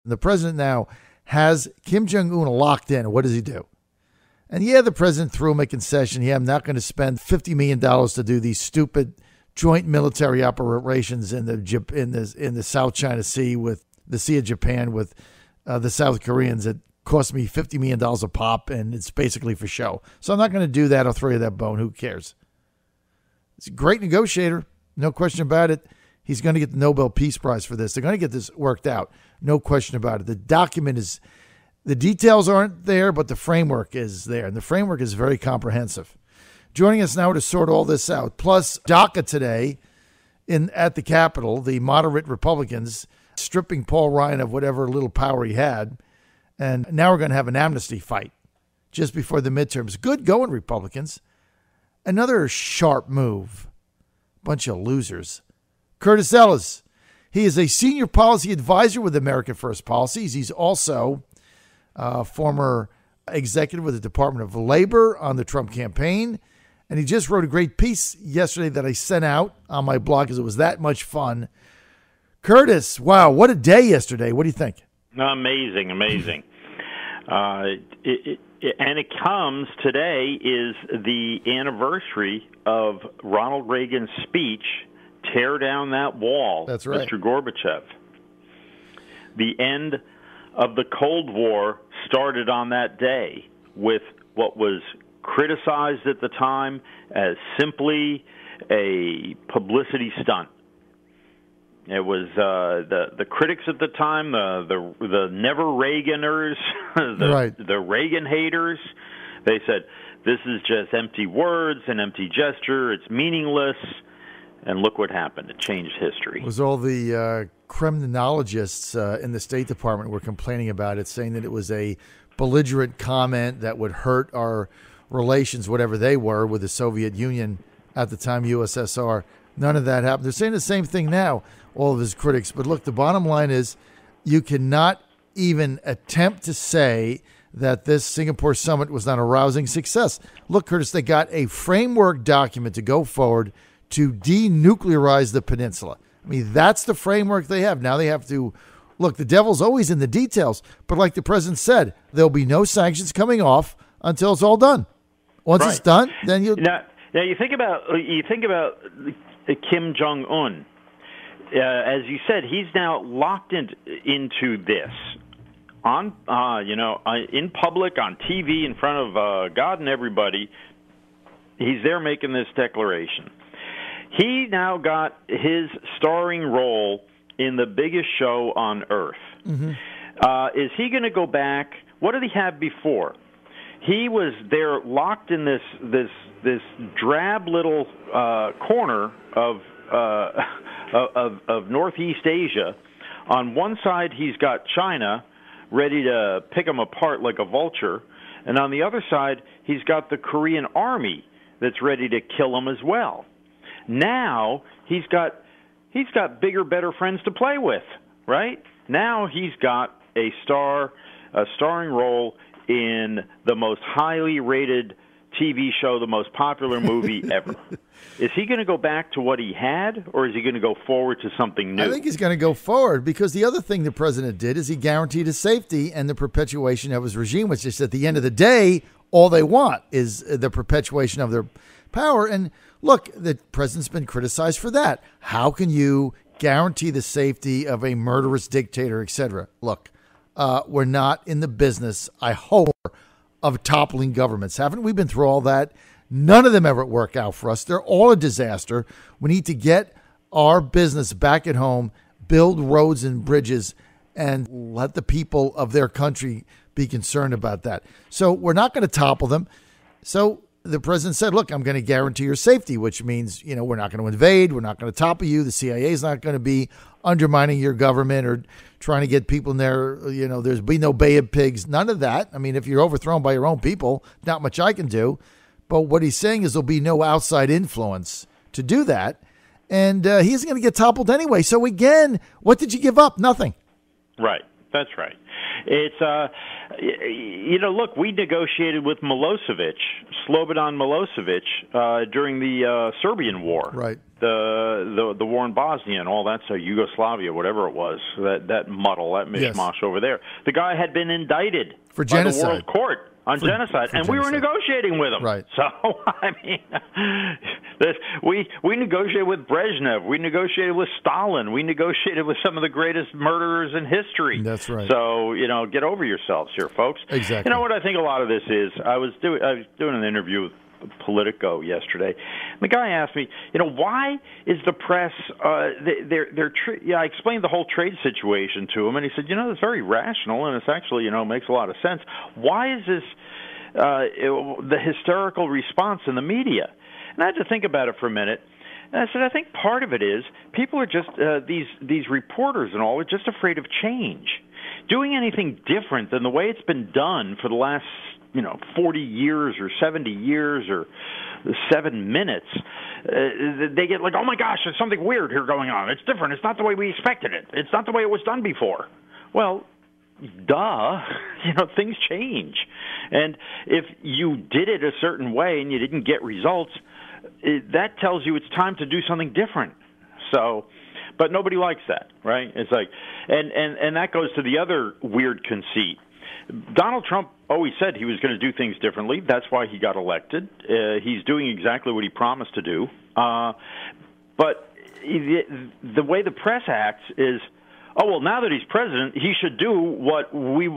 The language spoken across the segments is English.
The president now has Kim Jong-un locked in. What does he do? And yeah, the president threw him a concession. Yeah, I'm not going to spend $50 million to do these stupid joint military operations in the South China Sea with the Sea of Japan with the South Koreans. It cost me $50 million a pop, and it's basically for show. So I'm not going to do that. I'll throw you that bone. Who cares? He's a great negotiator. No question about it. He's going to get the Nobel Peace Prize for this. They're going to get this worked out. No question about it. The document is, the details aren't there, but the framework is there. And the framework is very comprehensive. Joining us now to sort all this out. Plus, DACA today at the Capitol, the moderate Republicans stripping Paul Ryan of whatever little power he had. And now we're going to have an amnesty fight just before the midterms. Good going, Republicans. Another sharp move. Bunch of losers. Curtis Ellis. He is a senior policy advisor with American First Policies. He's also former executive with the Department of Labor on the Trump campaign. And he just wrote a great piece yesterday that I sent out on my blog because it was that much fun. Curtis, wow, what a day yesterday. What do you think? Amazing. And it comes, today is the anniversary of Ronald Reagan's speech, Tear Down That Wall. That's right. Mr. Gorbachev. The end of the Cold War started on that day with what was criticized at the time as simply a publicity stunt. It was the critics at the time, the never Reaganers, the Reagan haters. They said, this is just empty words, an empty gesture, it's meaningless. And look what happened. It changed history. It was all the criminologists in the State Department were complaining about it, saying that it was a belligerent comment that would hurt our relations, whatever they were, with the Soviet Union at the time, USSR. None of that happened. They're saying the same thing now, all of his critics. But look, the bottom line is you cannot even attempt to say that this Singapore summit was not a rousing success. Look, Curtis, they got a framework document to go forward to denuclearize the peninsula. I mean, that's the framework they have. Now they have to, look, the devil's always in the details. But like the president said, there'll be no sanctions coming off until it's all done. Once it's done, then you... Now you think about Kim Jong-un. As you said, he's now locked into this in public, on TV, in front of God and everybody. He's there making this declaration. He now got his starring role in the biggest show on earth. Mm-hmm. Is he going to go back? What did he have before? He was there locked in this drab little corner of Northeast Asia. On one side, he's got China ready to pick him apart like a vulture, and on the other side, he's got the Korean army that's ready to kill him as well. Now he's got bigger, better friends to play with, right? Now he's got a starring role in the most highly rated TV show, the most popular movie ever. Is he going to go back to what he had, or is he going to go forward to something new? I think he's going to go forward, because the other thing the president did is he guaranteed his safety and the perpetuation of his regime, which is at the end of the day, all they want is the perpetuation of their power. And look, the president's been criticized for that. How can you guarantee the safety of a murderous dictator, etc.? Look, we're not in the business, I hope, of toppling governments. Haven't we been through all that? None of them ever work out for us. They're all a disaster. We need to get our business back at home, build roads and bridges, and let the people of their country be concerned about that. So we're not going to topple them. So the president said, look, I'm going to guarantee your safety, which means, we're not going to invade. We're not going to topple you. The CIA is not going to be undermining your government or trying to get people in there. There's be no Bay of Pigs, none of that. I mean, if you're overthrown by your own people, not much I can do. But what he's saying is there'll be no outside influence to do that. And he isn't going to get toppled anyway. So again, what did you give up? Nothing. Right. That's right. It's, look, we negotiated with Milosevic, Slobodan Milosevic, during the Serbian War. Right. the war in Bosnia and all that, so Yugoslavia, whatever it was, that muddle, that mishmash over there. The guy had been indicted for genocide. By the World Court on genocide, and we were negotiating with him. Right. So, I mean, we negotiated with Brezhnev, we negotiated with Stalin, we negotiated with some of the greatest murderers in history. That's right. So, get over yourselves here, folks. Exactly. You know what I think a lot of this is? I was doing an interview with Politico yesterday. The guy asked me, why is the press? I explained the whole trade situation to him, and he said, it's very rational, and it's actually, makes a lot of sense. Why is this the hysterical response in the media? And I had to think about it for a minute. And I said, I think part of it is people are just these reporters and all are just afraid of change. Doing anything different than the way it's been done for the last 40 years or 70 years or 7 minutes, they get like, oh my gosh, there's something weird here going on. It's different. It's not the way we expected it. It's not the way it was done before. Well, duh, things change. And if you did it a certain way and you didn't get results, that tells you it's time to do something different. So, but nobody likes that, right? It's like, and that goes to the other weird conceit. Donald Trump always said he was going to do things differently. That's why he got elected. He's doing exactly what he promised to do. But the way the press acts is, oh, well, now that he's president, he should do what we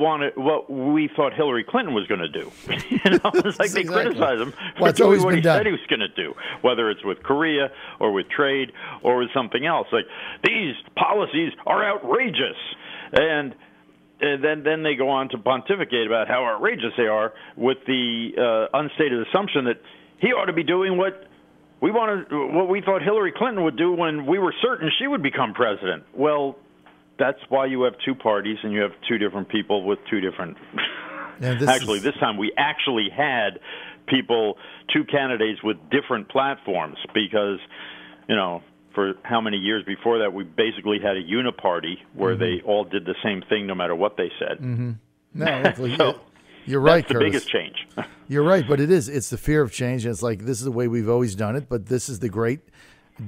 thought Hillary Clinton was going to do. It's like they criticize him for doing what he said he was going to do, whether it's with Korea or with trade or with something else. Like, these policies are outrageous. And then they go on to pontificate about how outrageous they are with the unstated assumption that he ought to be doing what we thought Hillary Clinton would do when we were certain she would become president. Well, that's why you have two parties and you have two different people with two different. This time we actually had two candidates with different platforms because, for how many years before that, we basically had a uniparty where they all did the same thing no matter what they said. Mm-hmm. No, so you're right, that's the biggest change. You're right, but it's the fear of change. It's like, this is the way we've always done it, but this is the great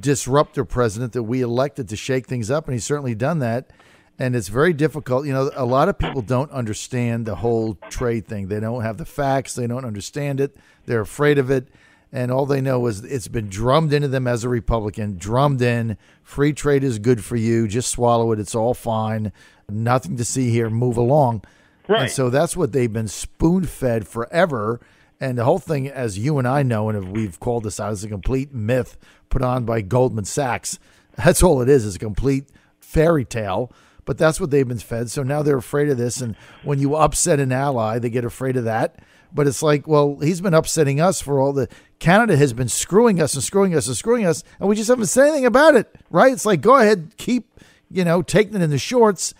disruptor president that we elected to shake things up, and he's certainly done that. And it's very difficult. A lot of people don't understand the whole trade thing. They don't have the facts. They don't understand it. They're afraid of it. And all they know is it's been drummed into them as a Republican, drummed in. Free trade is good for you. Just swallow it. It's all fine. Nothing to see here. Move along. Right. And so that's what they've been spoon-fed forever. And the whole thing, as you and I know, and we've called this out as a complete myth put on by Goldman Sachs. That's all it is a complete fairy tale. But that's what they've been fed. So now they're afraid of this. And when you upset an ally, they get afraid of that. But it's like, well, he's been upsetting us for all the Canada has been screwing us and screwing us and screwing us. And we just haven't said anything about it. Right. It's like, go ahead, keep, taking it in the shorts.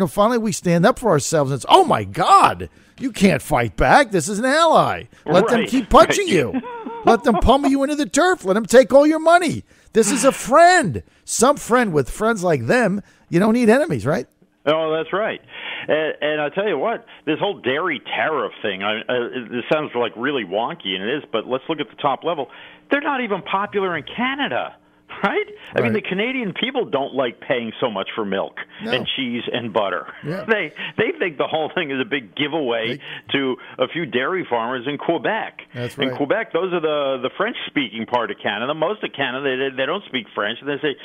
Finally we stand up for ourselves. And it's, oh, my God, you can't fight back. This is an ally. Let them keep punching you. Let them pummel you into the turf. Let them take all your money. This is a friend. Some friend with friends like them. You don't need enemies, right? Oh, that's right. And I'll tell you what, this whole dairy tariff thing, this sounds like really wonky, and it is, but let's look at the top level. They're not even popular in Canada. Right? I mean, the Canadian people don't like paying so much for milk and cheese and butter. Yeah. They think the whole thing is a big giveaway to a few dairy farmers in Quebec. That's right. In Quebec, those are the French-speaking part of Canada. Most of Canada, they don't speak French. And they say,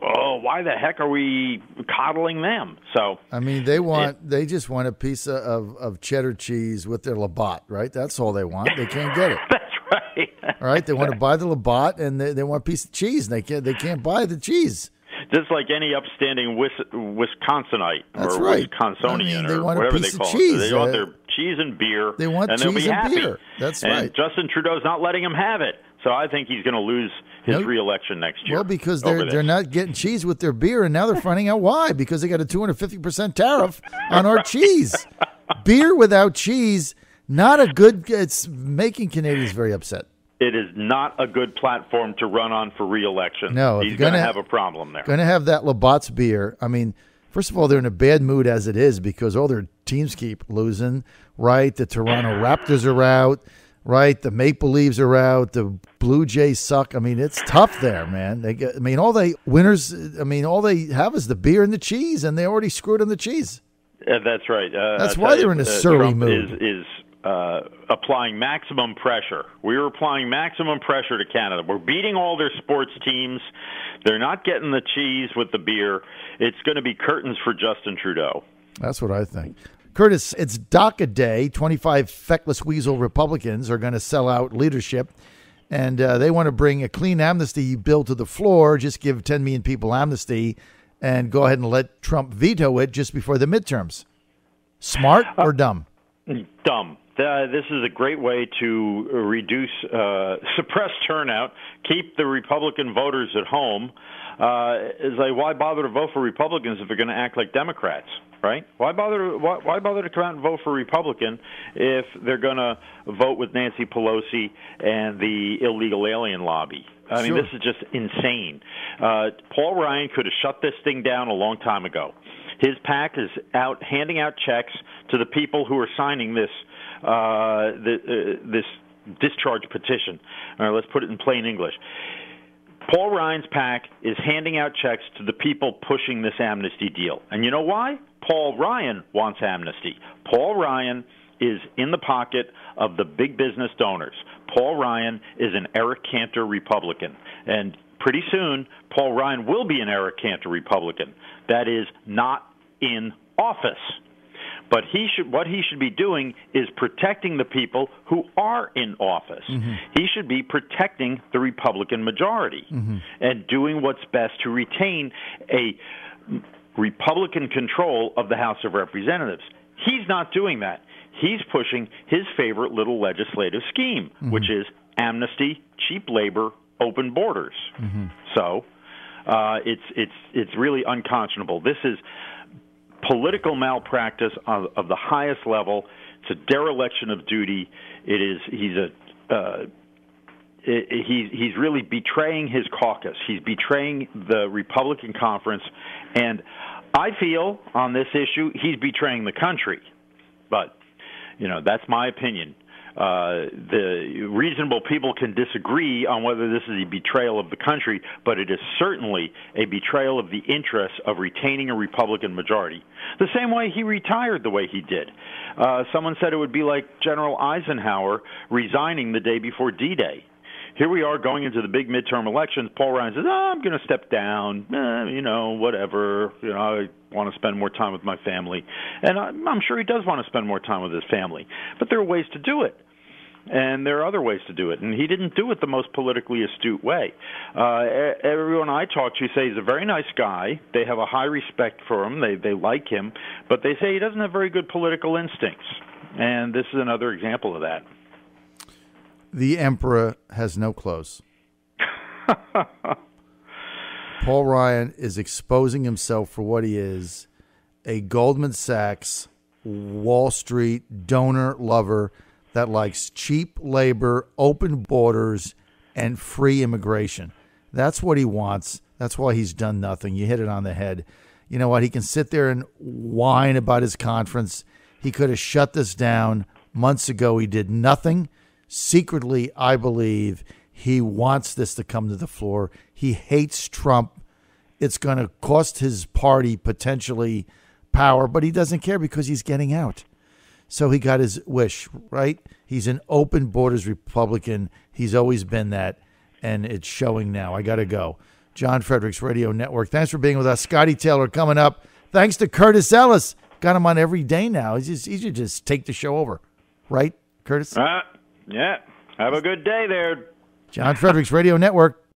oh, why the heck are we coddling them? So I mean, they just want a piece of cheddar cheese with their Labatt, right? That's all they want. They can't get it. That's right. All right, they want to buy the Labatt, and they want a piece of cheese, and they can't buy the cheese. Just like any upstanding Wisconsinite or right. Wisconsinian they want or whatever a piece they call of cheese. it. They want their cheese and beer. They want and cheese they'll be happy. Beer. That's right. And Justin Trudeau's not letting them have it. So I think he's going to lose his re-election next year. Well, because they're not getting cheese with their beer, and now they're finding out why. Because they got a 250% tariff on our cheese. Beer without cheese, not a good. It's making Canadians very upset. It is not a good platform to run on for re-election. No, he's going to have a problem there. Going to have that Labatt's beer. I mean, first of all, they're in a bad mood as it is because all their teams keep losing. Right, the Toronto Raptors are out. right? The Maple Leafs are out. The Blue Jays suck. I mean, it's tough there, man. All they have is the beer and the cheese, and they already screwed on the cheese. That's right. That's why they're in a surly Trump mood. Is applying maximum pressure. We're applying maximum pressure to Canada. We're beating all their sports teams. They're not getting the cheese with the beer. It's going to be curtains for Justin Trudeau. That's what I think. Curtis, it's DACA Day. 25 feckless weasel Republicans are going to sell out leadership, and they want to bring a clean amnesty bill to the floor, just give 10 million people amnesty, and go ahead and let Trump veto it just before the midterms. Smart or dumb? Dumb. This is a great way to reduce, suppress turnout, keep the Republican voters at home. It's like, why bother to vote for Republicans if they're going to act like Democrats, right? Why bother to come out and vote for Republican if they're going to vote with Nancy Pelosi and the illegal alien lobby? I mean, this is just insane. Paul Ryan could have shut this thing down a long time ago. His PAC is out handing out checks to the people who are signing this this discharge petition. All right, let's put it in plain English. Paul Ryan's PAC is handing out checks to the people pushing this amnesty deal. And you know why? Paul Ryan wants amnesty. Paul Ryan is in the pocket of the big business donors. Paul Ryan is an Eric Cantor Republican. And pretty soon, Paul Ryan will be an Eric Cantor Republican. That is not in office. But what he should be doing is protecting the people who are in office. Mm-hmm. He should be protecting the Republican majority and doing what's best to retain a Republican control of the House of Representatives. He's not doing that. He's pushing his favorite little legislative scheme, which is amnesty, cheap labor, open borders. So it's really unconscionable. This is political malpractice of the highest level. It's a dereliction of duty. It is. He's really betraying his caucus. He's betraying the Republican conference, and I feel on this issue he's betraying the country. But that's my opinion. The reasonable people can disagree on whether this is a betrayal of the country, but it is certainly a betrayal of the interests of retaining a Republican majority. The same way he retired the way he did. Someone said it would be like General Eisenhower resigning the day before D-Day. Here we are going into the big midterm elections. Paul Ryan says, I'm going to step down, whatever. I want to spend more time with my family. And I'm sure he does want to spend more time with his family. But there are ways to do it. And there are other ways to do it. And he didn't do it the most politically astute way. Everyone I talk to say he's a very nice guy. They have a high respect for him. They like him. But they say he doesn't have very good political instincts. And this is another example of that. The emperor has no clothes. Paul Ryan is exposing himself for what he is, a Goldman Sachs, Wall Street donor lover that likes cheap labor, open borders, and free immigration. That's what he wants. That's why he's done nothing. You hit it on the head. You know what? He can sit there and whine about his conference. He could have shut this down months ago. He did nothing. Secretly, I believe he wants this to come to the floor. He hates Trump. It's going to cost his party potentially power, but he doesn't care because he's getting out. So he got his wish, right? He's an open borders Republican. He's always been that, and it's showing now. I got to go. John Fredericks Radio Network. Thanks for being with us. Scotty Taylor coming up. Thanks to Curtis Ellis. Got him on every day now. He should just take the show over. Right, Curtis? Yeah. Have a good day there. John Fredericks Radio Network.